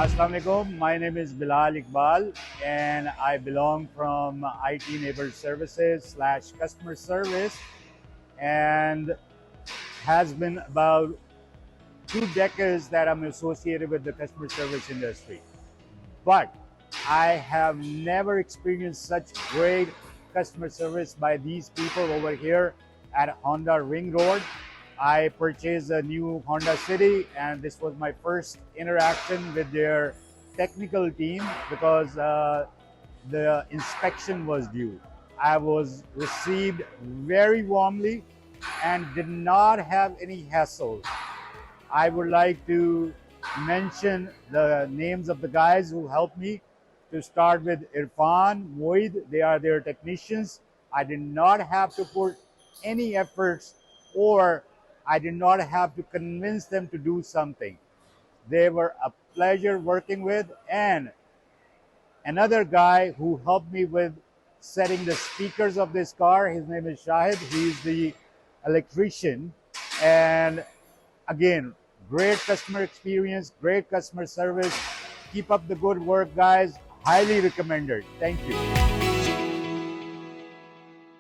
Assalamu alaikum. My name is Bilal Iqbal and I belong from IT Neighbor Services / customer service, and has been about 2 decades that I'm associated with the customer service industry. But I have never experienced such great customer service by these people over here at Honda Ring Road. I purchased a new Honda City, and this was my first interaction with their technical team because the inspection was due. I was received very warmly and did not have any hassle. I would like to mention the names of the guys who helped me. To start with Irfan, Moid, they are their technicians. I did not have to put any efforts, or I did not have to convince them to do something. They were a pleasure working with. And another guy who helped me with setting the speakers of this car, his name is Shahid. He's the electrician. And again, great customer experience, great customer service. Keep up the good work, guys. Highly recommended. Thank you.